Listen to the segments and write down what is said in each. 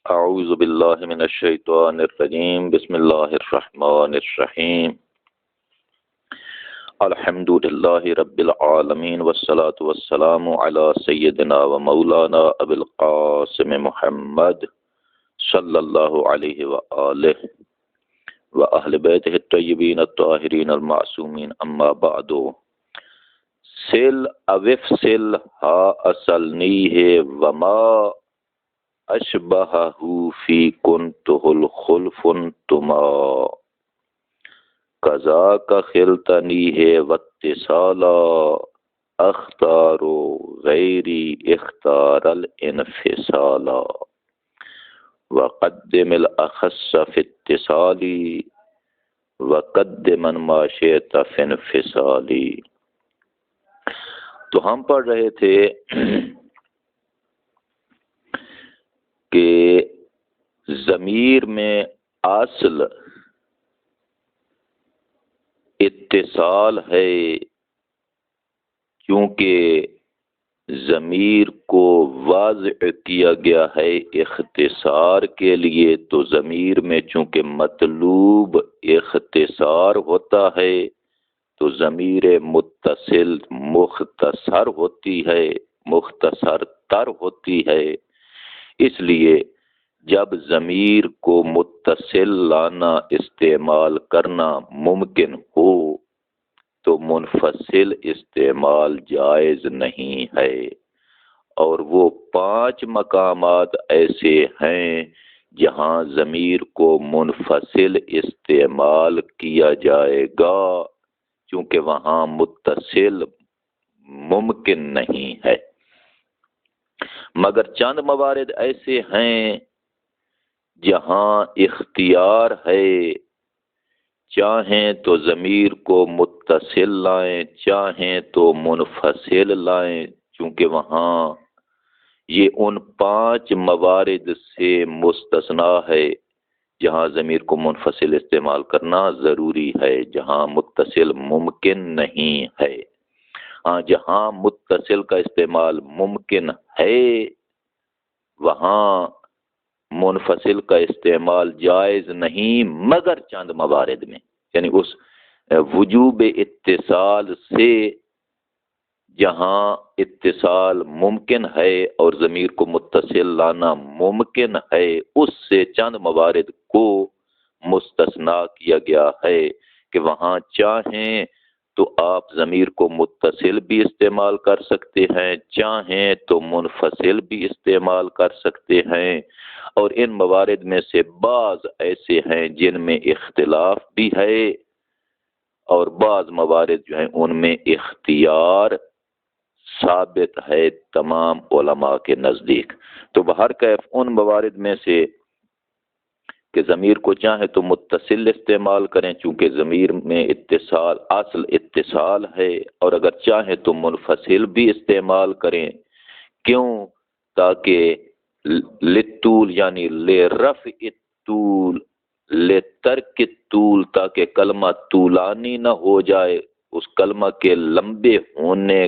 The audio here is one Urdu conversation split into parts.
اعوذ باللہ من الشیطان الرجیم بسم اللہ الرحمن الرحیم الحمد للہ رب العالمین والصلاة والسلام علی سیدنا و مولانا ابی القاسم محمد صلی اللہ علیہ وآلہ و اہل بیتہ الطیبین الطاہرین المعصومین اما بعد سل اوف سل ہا اصلنی ہے وما اشبہہ فی کنتہ الخلف تما قضاک خلطنی ہے واتصالا اختار غیری اختار الانفصالا وقدم الاخص فی اتصالی وقدم ما شئت فی انفصالی۔ تو ہم پڑھ رہے تھے کہ ضمیر میں اصل اتصال ہے، کیونکہ ضمیر کو واضح کیا گیا ہے اختصار کے لیے، تو ضمیر میں چونکہ مطلوب اختصار ہوتا ہے تو ضمیر متصل مختصر ہوتی ہے، مختصر تر ہوتی ہے۔ اس لیے جب ضمیر کو متصل لانا استعمال کرنا ممکن ہو تو منفصل استعمال جائز نہیں ہے، اور وہ 5 مقامات ایسے ہیں جہاں ضمیر کو منفصل استعمال کیا جائے گا، چونکہ وہاں متصل ممکن نہیں ہے۔ مگر چند موارد ایسے ہیں جہاں اختیار ہے، چاہیں تو ضمیر کو متصل لائیں چاہیں تو منفصل لائیں، چونکہ وہاں یہ ان 5 موارد سے مستثنا ہے جہاں ضمیر کو منفصل استعمال کرنا ضروری ہے، جہاں متصل ممکن نہیں ہے۔ ہاں، جہاں متصل کا استعمال ممکن ہے وہاں منفصل کا استعمال جائز نہیں، مگر چند موارد میں، یعنی اس وجوب اتصال سے جہاں اتصال ممکن ہے اور ضمیر کو متصل لانا ممکن ہے، اس سے چند موارد کو مستثنا کیا گیا ہے کہ وہاں چاہیں تو آپ ضمیر کو متصل بھی استعمال کر سکتے ہیں، چاہیں تو منفصل بھی استعمال کر سکتے ہیں، اور ان موارد میں سے بعض ایسے ہیں جن میں اختلاف بھی ہے، اور بعض موارد جو ہیں ان میں اختیار ثابت ہے تمام علماء کے نزدیک۔ تو بہرکیف ان موارد میں سے کہ ضمیر کو چاہیں تو متصل استعمال کریں چونکہ ضمیر میں اتصال اصل اتصال ہے، اور اگر چاہیں تو منفصل بھی استعمال کریں، کیوں؟ تاکہ لطول یعنی لرفع الطول لترک الطول، تاکہ کلمہ طولانی نہ ہو جائے، اس کلمہ کے لمبے ہونے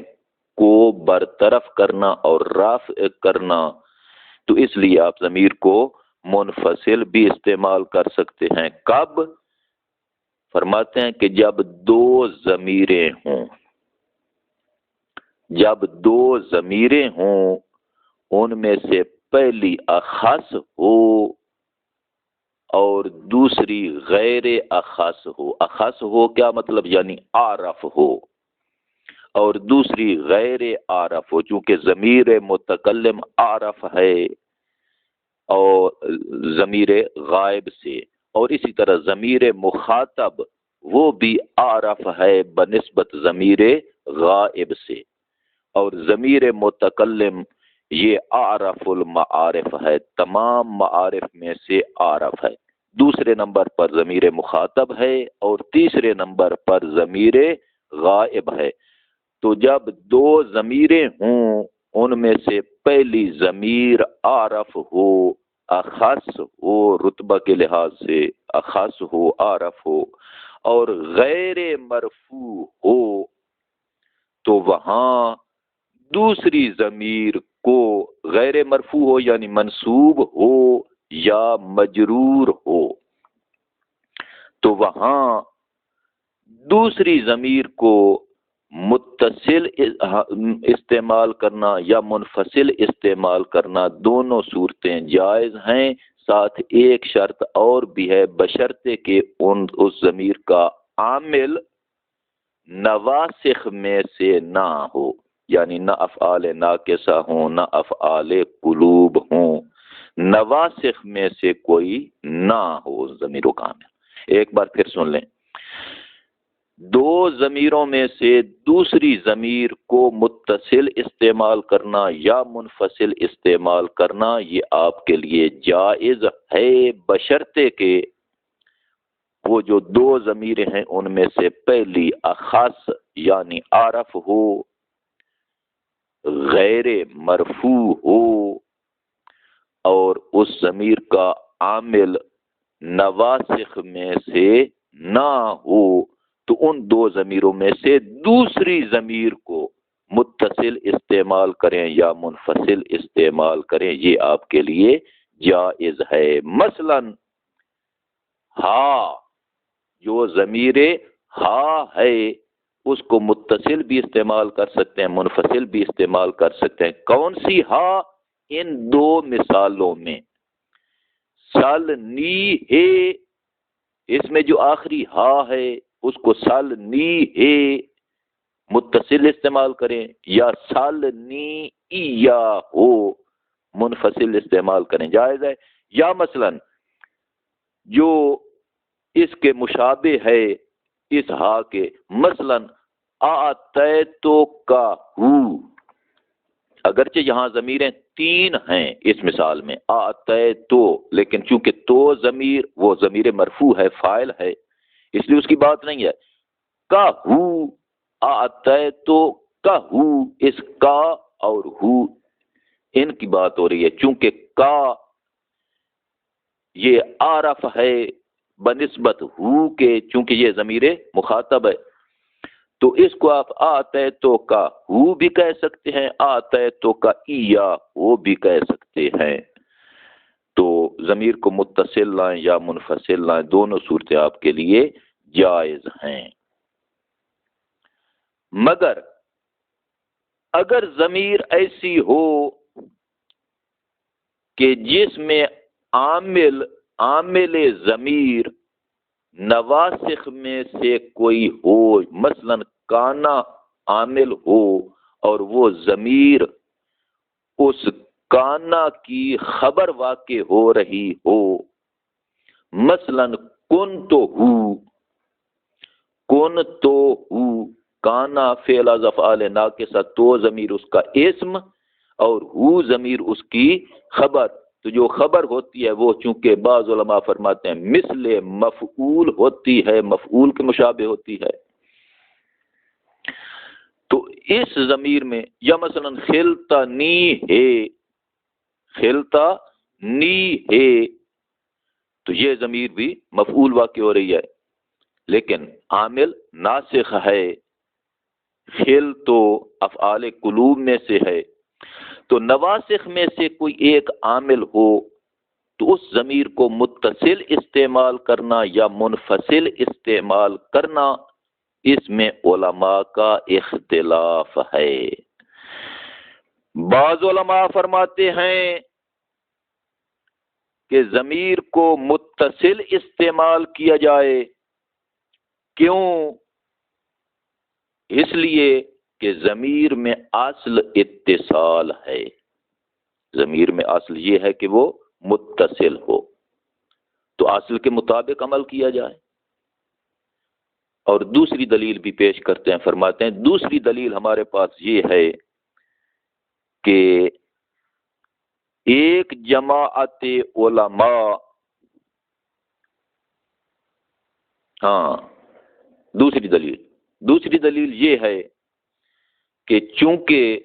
کو برطرف کرنا اور رافع کرنا، تو اس لیے آپ ضمیر کو منفصل بھی استعمال کر سکتے ہیں۔ کب؟ فرماتے ہیں کہ جب 2 ضمیریں ہوں، جب 2 ضمیریں ہوں ان میں سے پہلی اخص ہو اور دوسری غیر اخص ہو۔ اخص ہو کیا مطلب؟ یعنی عارف ہو، اور دوسری غیر عارف ہو، چونکہ ضمیر متکلم عارف ہے اور ضمیر غائب سے، اور اسی طرح ضمیر مخاطب وہ بھی عارف ہے بنسبت ضمیر غائب سے، اور ضمیر متکلم یہ اعرف المعارف ہے، تمام معارف میں سے عارف ہے۔ دوسرے نمبر پر ضمیر مخاطب ہے اور تیسرے نمبر پر ضمیر غائب ہے۔ تو جب 2 ضمیریں ہوں ان میں سے پہلی ضمیر عارف ہو، اخص ہو، رتبہ کے لحاظ سے اخص ہو، عارف ہو، اور غیر مرفوع ہو، تو وہاں دوسری ضمیر کو غیر مرفوع ہو یعنی منصوب ہو یا مجرور ہو تو وہاں دوسری ضمیر کو متصل استعمال کرنا یا منفصل استعمال کرنا دونوں صورتیں جائز ہیں. ساتھ ایک شرط اور بھی ہے، بشرطے کہ اس ضمیر کا عامل نواسخ میں سے نہ ہو، یعنی نہ افعال ناقصہ ہوں نہ افعال قلوب ہوں، نواسخ میں سے کوئی نہ ہو ضمیر و کامل. ایک بار پھر سن لیں، دو ضمیروں میں سے دوسری ضمیر کو متصل استعمال کرنا یا منفصل استعمال کرنا یہ آپ کے لیے جائز ہے، بشرطے کہ وہ جو دو ضمیریں ہیں ان میں سے پہلی اخص یعنی عارف ہو، غیر مرفوع ہو، اور اس ضمیر کا عامل نواسخ میں سے نہ ہو، تو ان دو ضمیروں میں سے دوسری ضمیر کو متصل استعمال کریں یا منفصل استعمال کریں، یہ آپ کے لیے جائز ہے. مثلا ہا، جو ضمیر ہا ہے اس کو متصل بھی استعمال کر سکتے ہیں، منفصل بھی استعمال کر سکتے ہیں. کون سی ہا؟ ان دو مثالوں میں. سل نی ہے، اس میں جو آخری ہا ہے اس کو سل نی ہے متصل استعمال کریں، یا سل نی یا ہو منفصل استعمال کریں، جائز ہے. یا مثلا جو اس کے مشابہ ہے اس ہا کے، مثلا آتیتو کا ہو، اگرچہ یہاں ضمیریں تین ہیں اس مثال میں آتیتو، لیکن چونکہ تو ضمیر وہ ضمیر مرفوع ہے، فاعل ہے، اس لیے اس کی بات نہیں ہے. کا ہو، آتیتو کا ہو، اس کا اور ہو ان کی بات ہو رہی ہے. چونکہ کا یہ عارف ہے بنسبت ہو کے، چونکہ یہ ضمیر مخاطب ہے، تو اس کو آپ آتیتو کا ہو بھی کہہ سکتے ہیں، آتیتو کا ایا وہ بھی کہہ سکتے ہیں. تو ضمیر کو متصل لائیں یا منفصل لائیں، دونوں صورتیں آپ کے لیے جائز ہیں. مگر اگر ضمیر ایسی ہو کہ جس میں عامل ضمیر نواسخ میں سے کوئی ہو، مثلا کانا عامل ہو اور وہ ضمیر اس کانا کی خبر واقع ہو رہی ہو، مثلا کن تو ہو، کانا فعل از افعال ناقصہ، تو ضمیر اس کا اسم اور ہو ضمیر اس کی خبر. تو جو خبر ہوتی ہے وہ چونکہ بعض علماء فرماتے ہیں مثل مفعول ہوتی ہے، مفعول کے مشابہ ہوتی ہے. تو اس ضمیر میں، یا مثلا خلتا نی ہے، خلتا نی ہے، تو یہ ضمیر بھی مفعول واقع ہو رہی ہے لیکن عامل ناسخ ہے. خل تو افعال قلوب میں سے ہے، تو نواسخ میں سے کوئی ایک عامل ہو تو اس ضمیر کو متصل استعمال کرنا یا منفصل استعمال کرنا، اس میں علماء کا اختلاف ہے. بعض علماء فرماتے ہیں کہ ضمیر کو متصل استعمال کیا جائے. کیوں؟ اس لیے کہ ضمیر میں اصل اتصال ہے، ضمیر میں اصل یہ ہے کہ وہ متصل ہو، تو اصل کے مطابق عمل کیا جائے. اور دوسری دلیل بھی پیش کرتے ہیں، فرماتے ہیں دوسری دلیل ہمارے پاس یہ ہے کہ ایک جماعت علماء، دوسری دلیل یہ ہے کہ چونکہ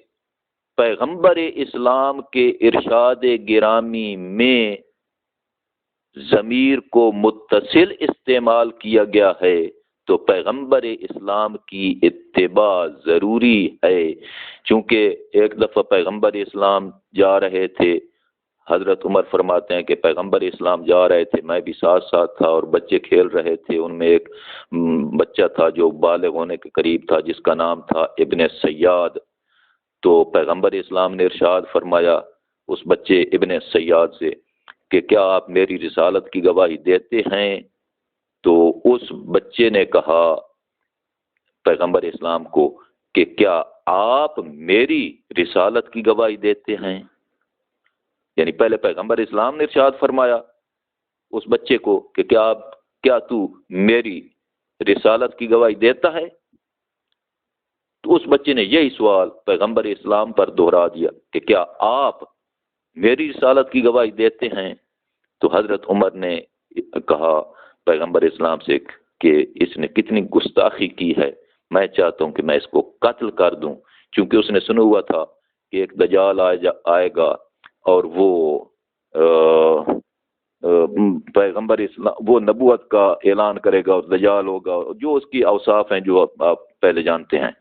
پیغمبر اسلام کے ارشاد گرامی میں ضمیر کو متصل استعمال کیا گیا ہے تو پیغمبر اسلام کی اتباع ضروری ہے. چونکہ ایک دفعہ پیغمبر اسلام جا رہے تھے حضرت عمر فرماتے ہیں کہ پیغمبر اسلام جا رہے تھے، میں بھی ساتھ ساتھ تھا، اور بچے کھیل رہے تھے، ان میں ایک بچہ تھا جو بالغ ہونے کے قریب تھا، جس کا نام تھا ابن سیاد۔ تو پیغمبر اسلام نے ارشاد فرمایا اس بچے ابن سیاد سے کہ کیا آپ میری رسالت کی گواہی دیتے ہیں؟ تو اس بچے نے کہا پیغمبر اسلام کو کہ کیا آپ میری رسالت کی گواہی دیتے ہیں؟ یعنی پہلے پیغمبر اسلام نے ارشاد فرمایا اس بچے کو کہ کیا تو میری رسالت کی گواہی دیتا ہے؟ تو اس بچے نے یہی سوال پیغمبر اسلام پر دہرا دیا کہ کیا آپ میری رسالت کی گواہی دیتے ہیں؟ تو حضرت عمر نے کہا پیغمبر اسلام سے کہ اس نے کتنی گستاخی کی ہے، میں چاہتا ہوں کہ میں اس کو قتل کر دوں، چونکہ اس نے سنا ہوا تھا کہ ایک دجال آئے گا اور وہ پیغمبر اسلام وہ نبوت کا اعلان کرے گا اور دجال ہوگا، جو اس کی اوصاف ہیں جو آپ پہلے جانتے ہیں۔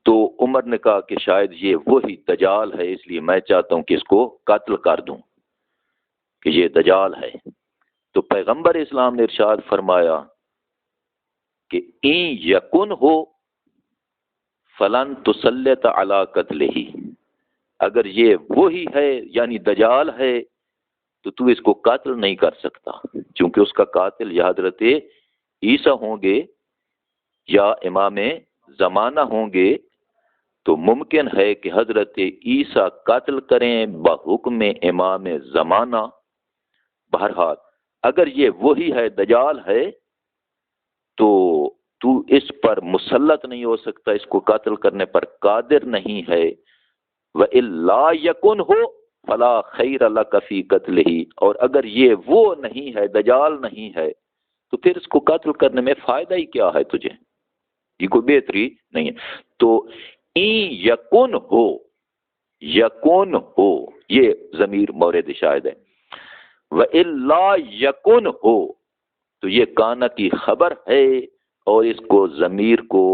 تو عمر نے کہا کہ شاید یہ وہی دجال ہے، اس لیے میں چاہتا ہوں کہ اس کو قتل کر دوں کہ یہ دجال ہے۔ تو پیغمبر اسلام نے ارشاد فرمایا کہ این یکن ہو فلن تسلط علی قتلہ، اگر یہ وہی ہے یعنی دجال ہے تو اس کو قتل نہیں کر سکتا، چونکہ اس کا قاتل یا حضرت عیسیٰ ہوں گے یا امام زمانہ ہوں گے، تو ممکن ہے کہ حضرت عیسیٰ قتل کریں بحکم امام زمانہ۔ بہرحال اگر یہ وہی ہے دجال ہے تو اس پر مسلط نہیں ہو سکتا، اس کو قتل کرنے پر قادر نہیں ہے۔ وَإِلَّا يَكُنْ هُ فَلَا خَيْرَ لَكَ فِي قَتْلِهِ، اور اگر یہ وہ نہیں ہے دجال نہیں ہے تو پھر اس کو قتل کرنے میں فائدہ ہی کیا ہے تجھے، یہ کوئی بہتری نہیں ہے۔ تو این یکن ہو یہ ضمیر مورد شاہد ہے، وَإِلَّا يَكُنْ ہو تو یہ کانا کی خبر ہے، اور اس کو ضمیر کو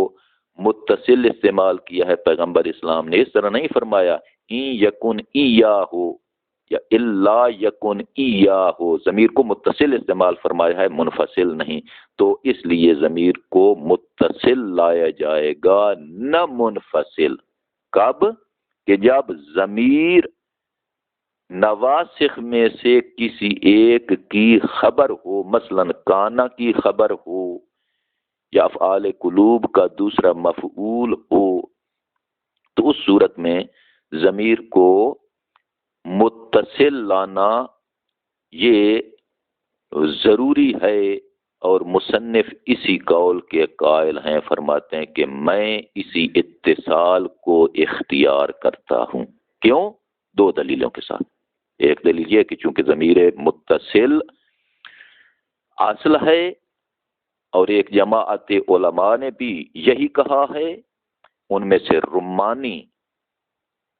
متصل استعمال کیا ہے پیغمبر اسلام نے، اس طرح نہیں فرمایا این یکن ایاہو یا الا یکن ایاہو، ضمیر کو متصل استعمال فرمایا ہے منفصل نہیں، تو اس لیے ضمیر کو متصل لایا جائے گا نہ منفصل۔ کب؟ کہ جب ضمیر نواسخ میں سے کسی ایک کی خبر ہو، مثلا کانا کی خبر ہو یا افعال قلوب کا دوسرا مفعول ہو، تو اس صورت میں ضمیر کو متصل لانا یہ ضروری ہے، اور مصنف اسی قول کے قائل ہیں، فرماتے ہیں کہ میں اسی اتصال کو اختیار کرتا ہوں۔ کیوں؟ دو دلیلوں کے ساتھ۔ ایک دلیل یہ کہ چونکہ ضمیر متصل اصل ہے، اور ایک جماعت علماء نے بھی یہی کہا ہے، ان میں سے رمانی،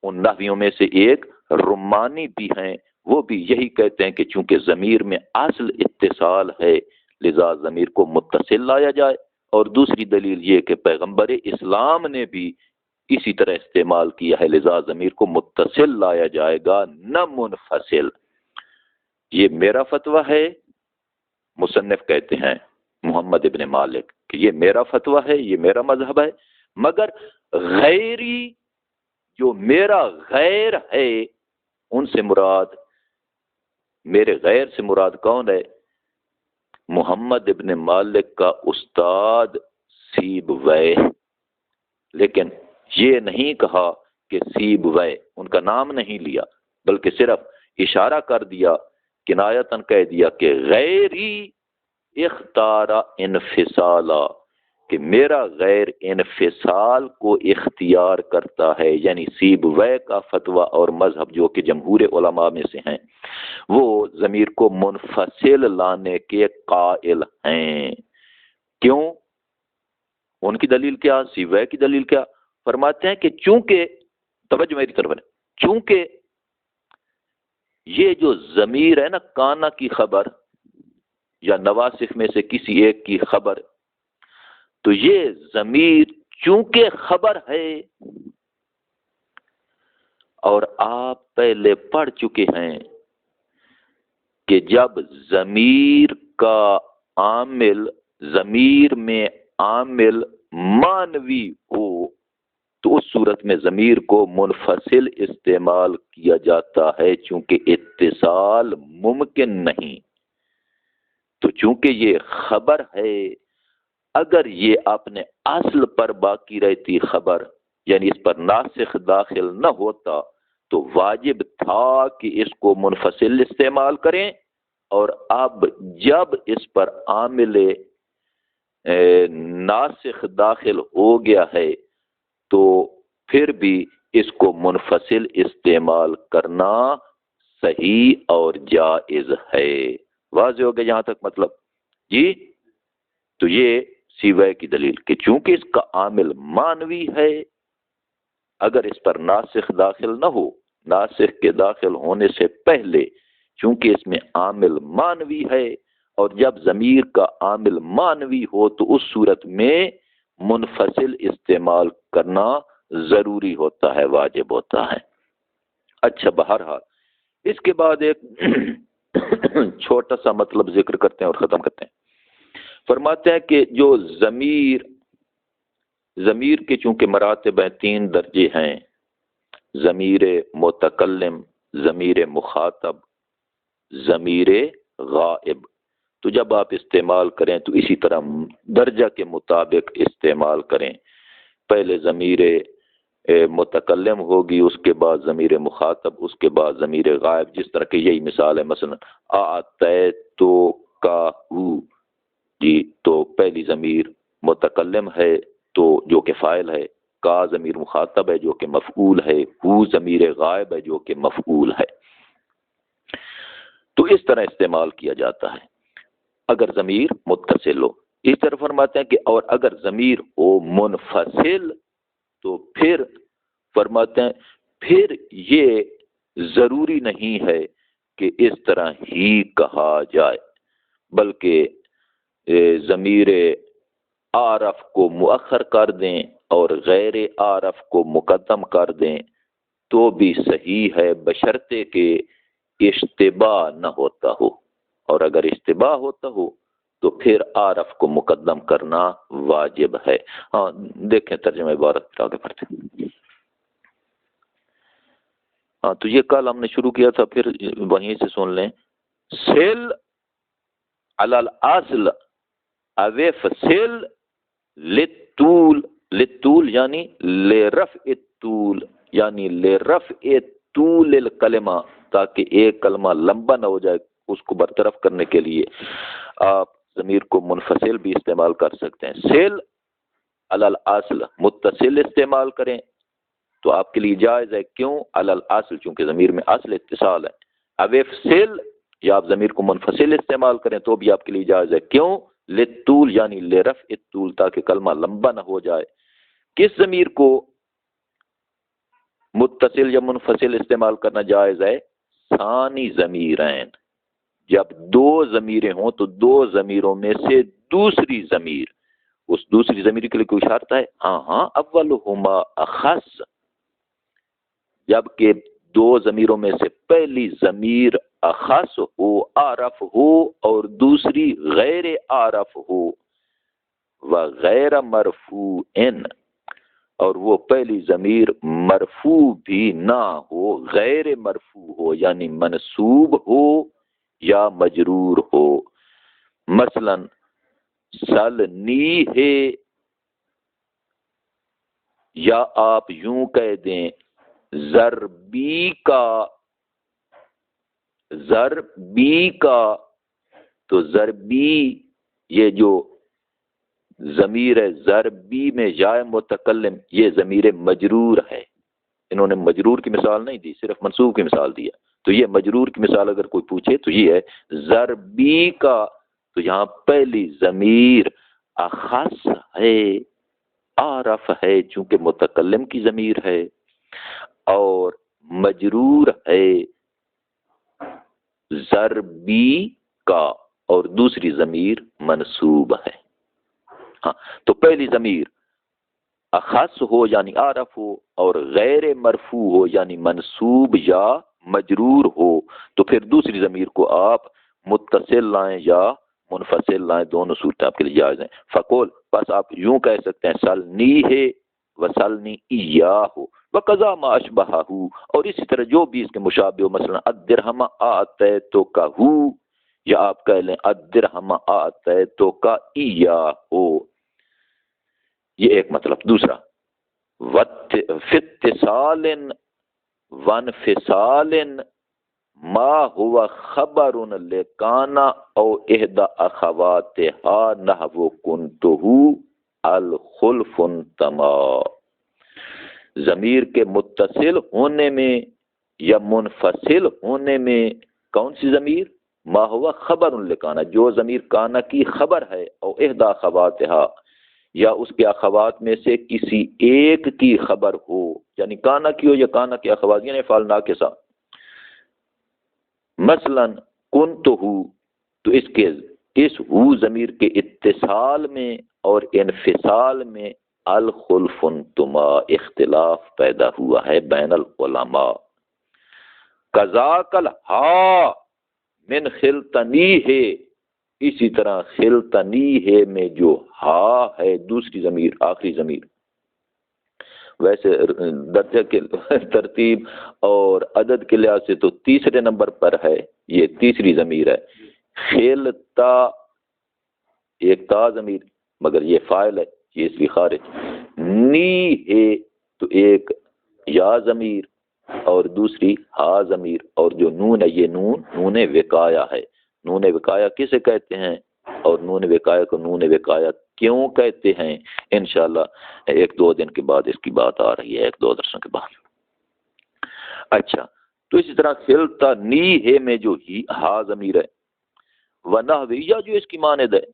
ان نحویوں میں سے ایک رمانی بھی ہیں، وہ بھی یہی کہتے ہیں کہ چونکہ ضمیر میں اصل اتصال ہے لذا ضمیر کو متصل لایا جائے، اور دوسری دلیل یہ کہ پیغمبر اسلام نے بھی اسی طرح استعمال کیا ہے لذا ضمیر کو متصل لایا جائے گا نہ منفصل۔ یہ میرا فتویٰ ہے، مصنف کہتے ہیں محمد ابن مالک کہ یہ میرا فتویٰ ہے، یہ میرا مذہب ہے، مگر غیری جو میرا غیر ہے ان سے مراد، میرے غیر سے مراد کون ہے؟ محمد ابن مالک کا استاد سیبویہ، لیکن یہ نہیں کہا کہ سیبویہ، ان کا نام نہیں لیا، بلکہ صرف اشارہ کر دیا، کنایتاً کہہ دیا کہ غیری اختار انفصالا، کہ میرا غیر انفصال کو اختیار کرتا ہے، یعنی سیبویہ کا فتویٰ اور مذہب جو کہ جمہور علماء میں سے ہیں وہ ضمیر کو منفصل لانے کے قائل ہیں۔ کیوں؟ ان کی دلیل کیا؟ سیبویہ کی دلیل کیا؟ فرماتے ہیں کہ چونکہ، توجہ میری طرف ہے، چونکہ یہ جو ضمیر ہے نا، کانا کی خبر یا نواسخ میں سے کسی ایک کی خبر، تو یہ ضمیر چونکہ خبر ہے اور آپ پہلے پڑھ چکے ہیں کہ جب ضمیر کا عامل ضمیر میں عامل مانوی ہو تو اس صورت میں ضمیر کو منفصل استعمال کیا جاتا ہے، چونکہ اتصال ممکن نہیں۔ تو چونکہ یہ خبر ہے، اگر یہ اپنے اصل پر باقی رہتی خبر، یعنی اس پر ناسخ داخل نہ ہوتا، تو واجب تھا کہ اس کو منفصل استعمال کریں، اور اب جب اس پر عامل ناسخ داخل ہو گیا ہے تو پھر بھی اس کو منفصل استعمال کرنا صحیح اور جائز ہے۔ واضح ہو گیا یہاں تک مطلب؟ جی، تو یہ سیوائے کی دلیل کہ چونکہ اس کا عامل مانوی ہے، اگر اس پر ناسخ داخل نہ ہو، ناسخ کے داخل ہونے سے پہلے چونکہ اس میں عامل مانوی ہے، اور جب ضمیر کا عامل مانوی ہو تو اس صورت میں منفصل استعمال کرنا ضروری ہوتا ہے، واجب ہوتا ہے۔ اچھا، بہرحال اس کے بعد ایک چھوٹا سا مطلب ذکر کرتے ہیں اور ختم کرتے ہیں۔ فرماتے ہیں کہ جو ضمیر کے چونکہ مراتب ہیں، 3 درجے ہیں، ضمیر متکلم، ضمیر مخاطب، ضمیر غائب۔ تو جب آپ استعمال کریں تو اسی طرح درجہ کے مطابق استعمال کریں۔ پہلے ضمیر متکلم ہوگی، اس کے بعد ضمیر مخاطب، اس کے بعد ضمیر غائب، جس طرح کی یہی مثال ہے، مثلا آتیتو کا ہو، جی تو پہلی ضمیر متکلم ہے تو جو کہ فاعل ہے، کا ضمیر مخاطب ہے جو کہ مفعول ہے، ہو ضمیر غائب ہے جو کہ مفعول ہے۔ تو اس طرح استعمال کیا جاتا ہے اگر ضمیر متصل ہو۔ اس طرح فرماتے ہیں کہ اور اگر ضمیر ہو منفصل تو پھر فرماتے ہیں پھر یہ ضروری نہیں ہے کہ اس طرح ہی کہا جائے، بلکہ ضمیر عارف کو مؤخر کر دیں اور غیر عارف کو مقدم کر دیں تو بھی صحیح ہے، بشرطے کہ اشتباہ نہ ہوتا ہو، اور اگر اشتباہ ہوتا ہو تو پھر عارف کو مقدم کرنا واجب ہے۔ ہاں دیکھیں ترجمہ عبارت آگے پڑھتے ہیں۔ ہاں تو یہ کل ہم نے شروع کیا تھا، پھر وہیں سے سن لیں۔ سل علی الاصل اوف سل للطول، للطول یعنی لرفع الطول، یعنی لرفع طول الکلمہ، تاکہ ایک کلمہ لمبا نہ ہو جائے، اس کو برطرف کرنے کے لیے آپ ضمیر کو منفصل بھی استعمال کر سکتے ہیں۔ سل علی الاصل، متصل استعمال کریں تو آپ کے لیے جائز ہے، کیوں؟ علی الاصل، چونکہ ضمیر میں اصل اتصال ہے۔ اوف سل، یا آپ ضمیر کو منفصل استعمال کریں تو بھی آپ کے لیے جائز ہے، کیوں؟ للطول یعنی لرفع الطول، تاکہ کلمہ لمبا نہ ہو جائے۔ کس ضمیر کو متصل یا منفصل استعمال کرنا جائز ہے؟ ثانی ضمیرین، جب 2 ضمیریں ہوں تو 2 ضمیروں میں سے دوسری ضمیر، اس دوسری ضمیر کے لیے کوئی شرط ہے؟ ہاں اولہما اخص، جبکہ 2 ضمیروں میں سے پہلی ضمیر اخص ہو، عارف ہو، اور دوسری غیر عارف ہو، وغیر مرفوع، اور وہ پہلی ضمیر مرفوع بھی نہ ہو، غیر مرفوع ہو یعنی منصوب ہو یا مجرور ہو۔ مثلا سلنی ہے، یا آپ یوں کہہ دیں ضربی کا، ضربی کا، تو ضربی یہ جو ضمیر ہے، ضربی میں جائے متکلم، یہ ضمیر مجرور ہے۔ انہوں نے مجرور کی مثال نہیں دی، صرف منصوب کی مثال دیا۔ تو یہ مجرور کی مثال اگر کوئی پوچھے تو یہ ہے ضربی کا، تو یہاں پہلی ضمیر اخص ہے، عارف ہے چونکہ متکلم کی ضمیر ہے، اور مجرور ہے ضربی کا، اور دوسری ضمیر منصوب ہے۔ ہاں تو پہلی ضمیر اخص ہو یعنی عارف ہو اور غیر مرفوع ہو یعنی منصوب یا مجرور ہو تو پھر دوسری ضمیر کو آپ متصل لائیں یا منفصل لائیں، دونوں صورتیں آپ کے لیے جائز ہیں۔ فقول بس آپ یوں کہہ سکتے ہیں سلنی ہے وسلنی ایاہ وقضا ما اشبہہ، اور اسی طرح جو بھی اس کے مشابہ ہو، مثلا الدرہم اعطیتک یا آپ کہہ لیں الدرہم اعطیتک ایاہ، یہ ایک مطلب۔ دوسرا فی اتصال وانفصال ما ہوا خبر لکانا او احدى اخواتها نحو کنتہ الخلف تما، ضمیر کے متصل ہونے میں یا منفصل ہونے میں کون سی ضمیر؟ ما ہوا خبر لکانا، جو ضمیر کانا کی خبر ہے، او احدى اخواتها یا اس کے اخوات میں سے کسی ایک کی خبر ہو، یعنی کانا کی ہو یا کانا کے اخوات، یعنی فعل ناقصہ۔ مثلا کنت ہو، تو اس کے اس ہو ضمیر کے اتصال میں اور انفصال میں الخلف تما، اختلاف پیدا ہوا ہے بین العلماء۔ کذاک الہا من خلطنی ہے، اسی طرح خلطنی ہے میں جو ہا ہے دوسری ضمیر آخری ضمیر، ویسے درجہ کے ترتیب اور عدد کے لحاظ سے تو تیسرے نمبر پر ہے، یہ تیسری ضمیر ہے۔ خلطا ایک تا ضمیر مگر یہ فاعل ہے، یہ اس لیے خارج۔ نی ہے تو ایک یا ضمیر اور دوسری ہا ضمیر، اور جو نون ہے یہ نون وقایا ہے۔ نون وقایا کسے کہتے ہیں اور نون وقایا کو نون وقایا کیوں کہتے ہیں، انشاءاللہ ایک دو دن کے بعد اس کی بات آ رہی ہے، ایک دو درسوں کے بعد۔ اچھا، تو اسی طرح خلطا نی ہے میں جو ہی ہا ضمیر ہے، ونحویہ جو اس کی مانند ہے،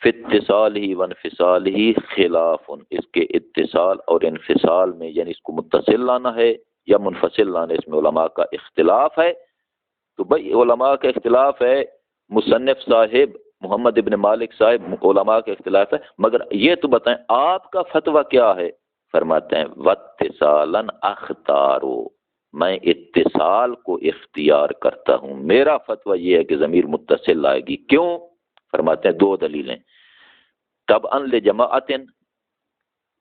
فی اتصال ہی وانفصال ہی خلاف، اس کے اتصال اور انفصال میں یعنی اس کو متصل لانا ہے یا منفصل لانا، اس میں علماء کا اختلاف ہے۔ تو بھائی علماء کا اختلاف ہے، مصنف صاحب محمد ابن مالک صاحب علماء کا اختلاف ہے، مگر یہ تو بتائیں آپ کا فتویٰ کیا ہے؟ فرماتے ہیں واتصالاً اختارو، میں اتصال کو اختیار کرتا ہوں، میرا فتویٰ یہ ہے کہ ضمیر متصل آئے گی۔ کیوں؟ فرماتے ہیں دو دلیلیں۔ طبعاً لجماعت،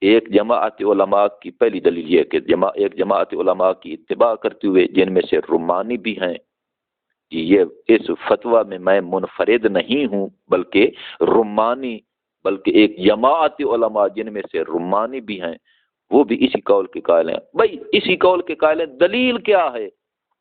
ایک جماعت علماء کی پہلی دلیل یہ کہ ایک جماعت علماء کی اتباع کرتے ہوئے جن میں سے رمانی بھی ہیں، یہ اس فتویٰ میں میں منفرد نہیں ہوں بلکہ رمانی، بلکہ ایک جماعت علماء جن میں سے رمانی بھی ہیں وہ بھی اسی قول کے قائل ہیں۔ بھائی اسی قول کے قائل ہیں، دلیل کیا ہے؟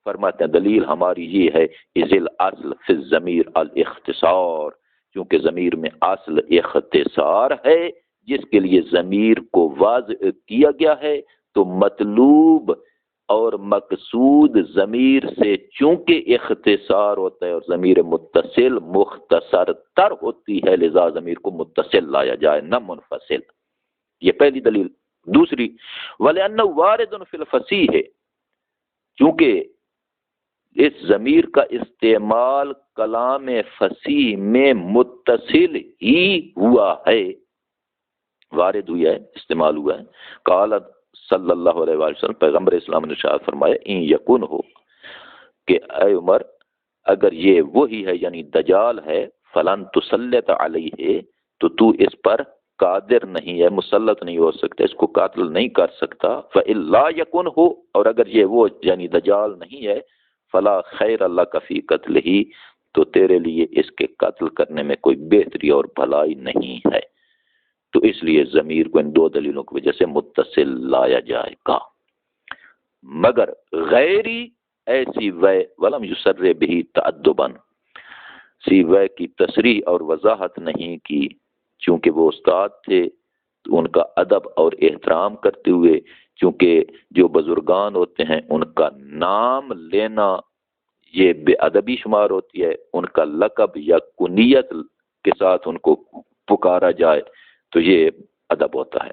فرماتے ہیں دلیل ہماری یہ ہے اذ الاصل فی الضمیر الاختصار، کیونکہ ضمیر میں اصل اختصار ہے جس کے لیے ضمیر کو واضح کیا گیا ہے، تو مطلوب اور مقصود ضمیر سے چونکہ اختصار ہوتا ہے اور ضمیر متصل مختصر تر ہوتی ہے، لذا ضمیر کو متصل لایا جائے نہ منفصل۔ یہ پہلی دلیل۔ دوسری وَلِأَنَّهُ وَارِدٌ فِي الْفَصِیحِ، چونکہ اس ضمیر کا استعمال کلام فصیح میں متصل ہی ہوا ہے، وارد ہوا ہے، استعمال ہوا ہے۔ قال صلی اللہ علیہ وآلہ وسلم، پیغمبر اسلام نے ارشاد فرمایا ان یکن ہو کہ اے عمر اگر یہ وہی ہے یعنی دجال ہے، فلن تسلط علیہ، تو تو اس پر قادر نہیں ہے، مسلط نہیں ہو سکتا، اس کو قاتل نہیں کر سکتا۔ فَإِلَّا یکن ہو، اور اگر یہ وہ یعنی دجال نہیں ہے، فلا خیر لک فی قتلہ، تو تیرے لیے اس کے قتل کرنے میں کوئی بہتری اور بھلائی نہیں ہے۔ تو اس لیے ضمیر کو ان دو دلیلوں کی وجہ سے متصل لایا جائے گا، مگر غیری ایسی وے ولم یسر بھی تعدباً، سی وے کی تصریح اور وضاحت نہیں کی، چونکہ وہ استاد تھے تو ان کا ادب اور احترام کرتے ہوئے، چونکہ جو بزرگان ہوتے ہیں ان کا نام لینا یہ بے ادبی شمار ہوتی ہے، ان کا لقب یا کنیت کے ساتھ ان کو پکارا جائے تو یہ ادب ہوتا ہے۔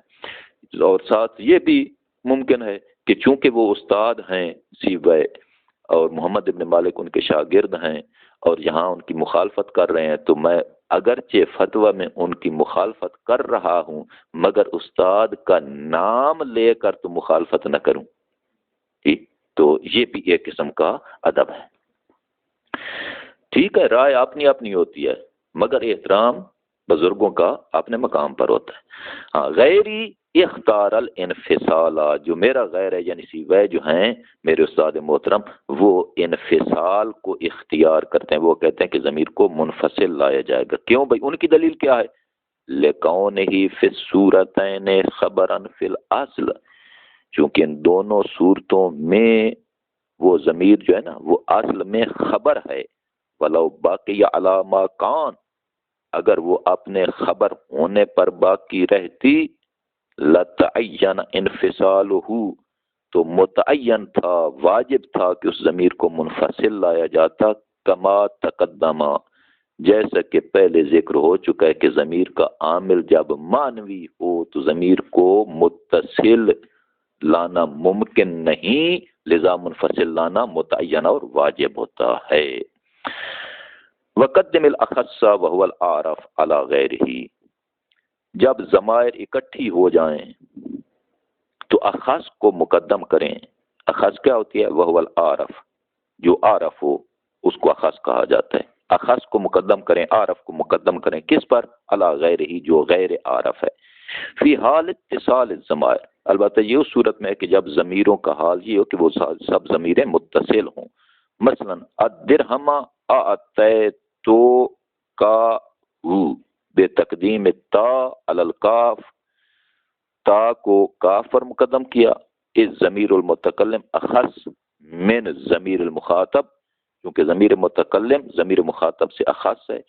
اور ساتھ یہ بھی ممکن ہے کہ چونکہ وہ استاد ہیں سیبوے اور محمد ابن مالک ان کے شاگرد ہیں اور یہاں ان کی مخالفت کر رہے ہیں، تو میں اگرچہ فتویٰ میں ان کی مخالفت کر رہا ہوں مگر استاد کا نام لے کر تو مخالفت نہ کروں. ٹھیک، تو یہ بھی ایک قسم کا ادب ہے. ٹھیک ہے، رائے اپنی اپنی ہوتی ہے مگر احترام بزرگوں کا اپنے مقام پر ہوتا ہے. ہاں، غیری اختار الانفصال، جو میرا غیر ہے یعنی سیوائے جو ہیں میرے استاد محترم وہ انفصال کو اختیار کرتے ہیں. وہ کہتے ہیں کہ ضمیر کو منفصل لایا جائے گا. کیوں بھائی؟ ان کی دلیل کیا ہے؟ لِکَوْنِهِ فِي الصُّورَتَيْنِ خَبَرًا فِي الْأَصْلِ، چونکہ ان دونوں صورتوں میں وہ ضمیر جو ہے نا وہ اصل میں خبر ہے. وَلَوْ بَقِيَ عَلَى مَا كَانَ، اگر وہ اپنے خبر ہونے پر باقی رہتی، لَتَعَيَّنَ انفصالُهُ، تو متعین تھا، واجب تھا کہ اس ضمیر کو منفصل لایا جاتا. کما تقدمہ، جیسا کہ پہلے ذکر ہو چکا ہے کہ ضمیر کا عامل جب معنوی ہو تو ضمیر کو متصل لانا ممکن نہیں، لذا منفصل لانا متعین اور واجب ہوتا ہے. وقدم الاخص وهو العارف على غیرہ، جب ضمائر اکٹھی ہو جائیں تو اخص کو مقدم کریں. اخص کیا ہوتی ہے؟ وهو العارف، جو عارف ہو اس کو اخص کہا جاتا ہے. اخص کو مقدم کریں، عارف کو مقدم کریں. کس پر؟ علی غیرہ، جو غیر عارف ہے. فی حال اتصال الضمائر، البتہ یہ اس صورت میں ہے کہ جب ضمیروں کا حال یہ ہو کہ وہ سب ضمیریں متصل ہوں. مثلا الدرہم اعطیتو کا بے تقدیم تا علی الکاف، تا کو کاف پر مقدم کیا. اس ضمیر المتکلم اخص من ضمیر المخاطب، کیونکہ ضمیر متکلم ضمیر مخاطب سے اخص ہے.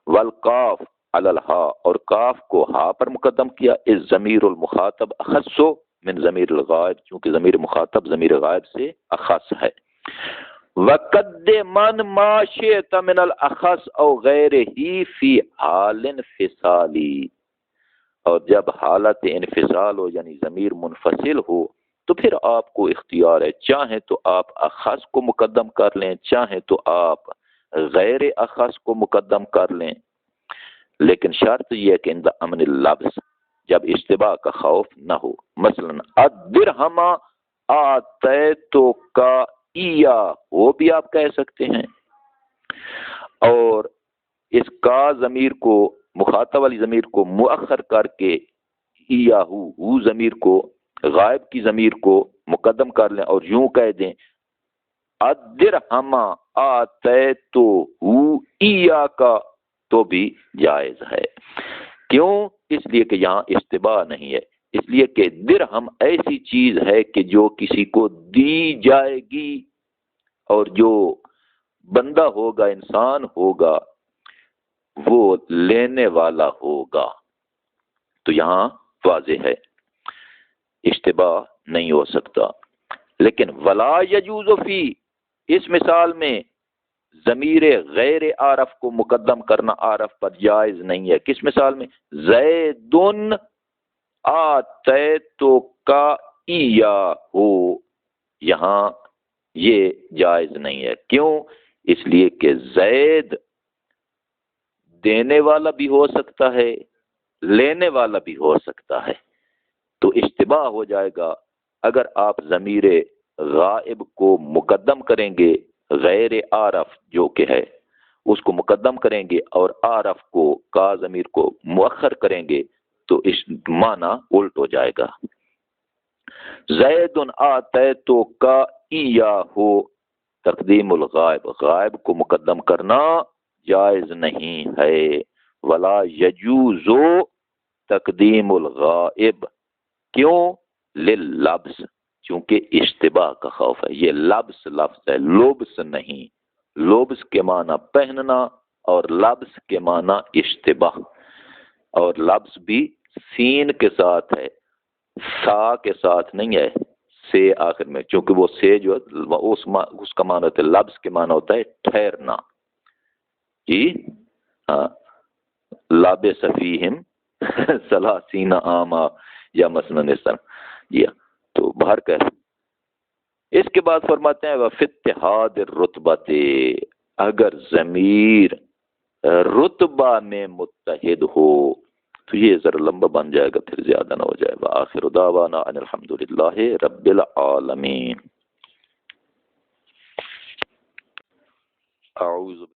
والقاف علی الہا، اور کاف کو ہا پر مقدم کیا. اس ضمیر المخاطب اخص من ضمیر الغائب، چونکہ ضمیر مخاطب ضمیر غائب سے اخص ہے. وَقَدِّمَنْ مَا شِئْتَ مِنَ الْأَخَص أَوْ غَيْرِهِ فِي حَالٍ انفصالی، اور جب حالت انفصال ہو یعنی ضمیر منفصل ہو تو پھر آپ کو اختیار ہے، چاہیں تو آپ اخص کو مقدم کر لیں، چاہیں تو آپ غیر اخص کو مقدم کر لیں. لیکن شرط یہ ہے کہ اندر امن اللفظ، جب اشتباہ کا خوف نہ ہو. مثلا الدرہم آتیتو کا ایا، وہ بھی آپ کہہ سکتے ہیں، اور اس کا ضمیر کو مخاطب والی ضمیر کو مؤخر کر کے ایا ہو ضمیر کو غائب کی ضمیر کو مقدم کر لیں اور یوں کہہ دیں الدرہم آتیتو ایا کا، تو بھی جائز ہے. کیوں؟ اس لیے کہ یہاں اشتباہ نہیں ہے. اس لیے کہ درہم ایسی چیز ہے کہ جو کسی کو دی جائے گی، اور جو بندہ ہوگا، انسان ہوگا، وہ لینے والا ہوگا. تو یہاں واضح ہے، اشتباہ نہیں ہو سکتا. لیکن ولا یجوز فی، اس مثال میں ضمیر غیر عارف کو مقدم کرنا عارف پر جائز نہیں ہے. کس مثال میں؟ زیدن آتیتو کا ایاہو، یہاں یہ جائز نہیں ہے. کیوں؟ اس لیے کہ زید دینے والا بھی ہو سکتا ہے، لینے والا بھی ہو سکتا ہے. تو اشتباہ ہو جائے گا اگر آپ ضمیر غائب کو مقدم کریں گے، غیر عارف جو کہ ہے اس کو مقدم کریں گے اور عارف کو کا ضمیر کو مؤخر کریں گے تو اس معنی الٹ ہو جائے گا. زید آتیتو کا ایاہو، تقدیم الغائب، غائب کو مقدم کرنا جائز نہیں ہے. ولا یجوز تقدیم الغائب، کیوں؟ لللبس، چونکہ اشتباہ کا خوف ہے. یہ لبس لفظ ہے، لبس نہیں. لبس کے معنی پہننا اور لبس کے معنی اشتباہ، اور لبس بھی سین کے ساتھ ہے، سا کے ساتھ نہیں ہے، سے آخر میں. چونکہ وہ سے جو اس کا معنی ہوتا ہے، لبس کے معنی ہوتا ہے ٹھہرنا. جی ہاں، لابس فیہم ثلاثین عاما یا مثلا اس طرح. جی ہاں، تو باہر کہہ اس کے بعد فرماتے ہیں وفی اتحاد الرتبۃ، اگر ضمیر رتبہ میں متحد ہو تو یہ ذرا لمبا بن جائے گا، پھر زیادہ نہ ہو جائے گا۔ آخر دعوانا ان الحمدللہ رب العالمین۔ اعوذ